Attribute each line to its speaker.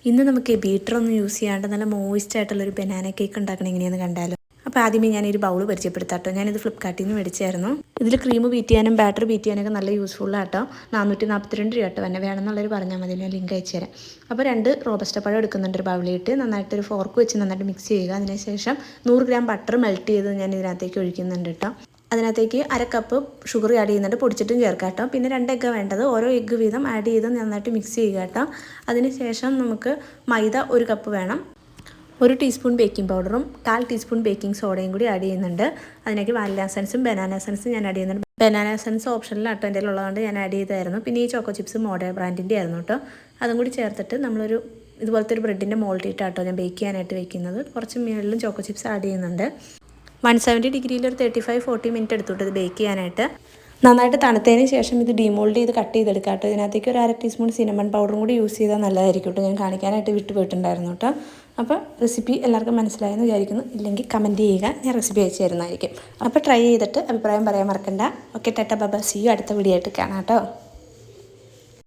Speaker 1: ഇന്ന് നമുക്ക് ബീറ്ററൊന്നും യൂസ് ചെയ്യാണ്ട് നല്ല മോയിസ്റ്റ് ആയിട്ടുള്ളൊരു ബനാന കേക്ക് ഉണ്ടാക്കണം എങ്ങനെയാണെന്ന് കണ്ടാലോ. അപ്പോൾ ആദ്യമേ ഞാനൊരു ബൗൾ പരിചയപ്പെടുത്താട്ടോ. ഞാനിത് ഫ്ലിപ്കാർട്ടിൽ നിന്ന് മേടിച്ചായിരുന്നു. ഇതിൽ ക്രീം ബീറ്റ് ചെയ്യാനും ബാറ്റർ ബീറ്റ് ചെയ്യാനൊക്കെ നല്ല യൂസ്ഫുൾ ആട്ടോ. 442 രൂപ കേട്ടോ. എന്നെ വേണമെന്നുള്ളവർ പറഞ്ഞാൽ മതി, ഞാൻ ലിങ്ക് അയച്ചു തരാം. അപ്പോൾ 2 റോബസ്റ്റ പഴം എടുക്കുന്നുണ്ട് ഒരു ബൗളിലിട്ട് നന്നായിട്ടൊരു ഫോർക്ക് വെച്ച് നന്നായിട്ട് മിക്സ് ചെയ്യുക. അതിനുശേഷം 100 ഗ്രാം ബട്ടർ മെൽറ്റ് ചെയ്ത് ഞാൻ ഇതിനകത്തേക്ക് ഒഴിക്കുന്നുണ്ട് കേട്ടോ. അതിനകത്തേക്ക് 1/2 കപ്പ് ഷുഗർ ആഡ് ചെയ്യുന്നുണ്ട്, പൊടിച്ചിട്ടും ചേർക്കാം കേട്ടോ. പിന്നെ 2 എഗ്ഗ് വേണ്ടത്, ഓരോ എഗ്ഗ് വീതം ആഡ് ചെയ്ത് നന്നായിട്ട് മിക്സ് ചെയ്യുക കേട്ടോ. അതിനുശേഷം നമുക്ക് മൈദ 1 കപ്പ് വേണം. 1 ടീസ്പൂൺ ബേക്കിംഗ് പൗഡറും 1/4 ടീസ്പൂൺ ബേക്കിംഗ് സോഡയും കൂടി ആഡ് ചെയ്യുന്നുണ്ട്. അതിനേക്ക് വാനില എസൻസും ബനാന എസൻസും ഞാൻ ആഡ് ചെയ്യുന്നുണ്ട്. ബനാന എസൻസ് ഓപ്ഷനിലാട്ടോ, എൻ്റെ ഉള്ളതുകൊണ്ട് ഞാൻ ആഡ് ചെയ്തായിരുന്നു. പിന്നെ ഈ ചോക്കോ ചിപ്സ് മോഡേ ബ്രാൻഡിൻ്റെ ആയിരുന്നു കേട്ടോ. അതും കൂടി ചേർത്തിട്ട് നമ്മളൊരു ഇതുപോലത്തെ ഒരു ബ്രെഡിൻ്റെ മോൾഡിട്ടാട്ടോ ഞാൻ ബേക്ക് ചെയ്യാനായിട്ട് വെക്കുന്നത്. കുറച്ച് മുകളിലും ചോക്കോ ചിപ്സ് ആഡ് ചെയ്യുന്നുണ്ട്. 170 ഡിഗ്രിയിൽ ഒരു 35-40 മിനിറ്റ് എടുത്തിട്ട് ഇത് ബേക്ക് ചെയ്യാനായിട്ട്. നന്നായിട്ട് തണുത്തതിന് ശേഷം ഇത് ഡിമോൾഡ് ചെയ്ത് കട്ട് ചെയ്തെടുക്കാം കേട്ടോ. ഇതിനകത്തേക്ക് ഒരു 1/2 ടീസ്പൂൺ സിനമൺ പൗഡറും കൂടി യൂസ് ചെയ്താൽ നല്ലതായിരിക്കും കേട്ടോ. ഞാൻ കാണിക്കാനായിട്ട് വിട്ടുപോയിട്ടുണ്ടായിരുന്നു കേട്ടോ. അപ്പോൾ റെസിപ്പി എല്ലാവർക്കും മനസ്സിലായെന്ന് വിചാരിക്കുന്നു. ഇല്ലെങ്കിൽ കമൻറ്റ് ചെയ്യുക, ഞാൻ റെസിപ്പി അയച്ചു തരുന്നതായിരിക്കും. അപ്പോൾ ട്രൈ ചെയ്തിട്ട് അഭിപ്രായം പറയാൻ മറക്കണ്ട. Okay, tata bye bye, see you. അടുത്ത വീഡിയോ ആയിട്ട് കാണാം കേട്ടോ.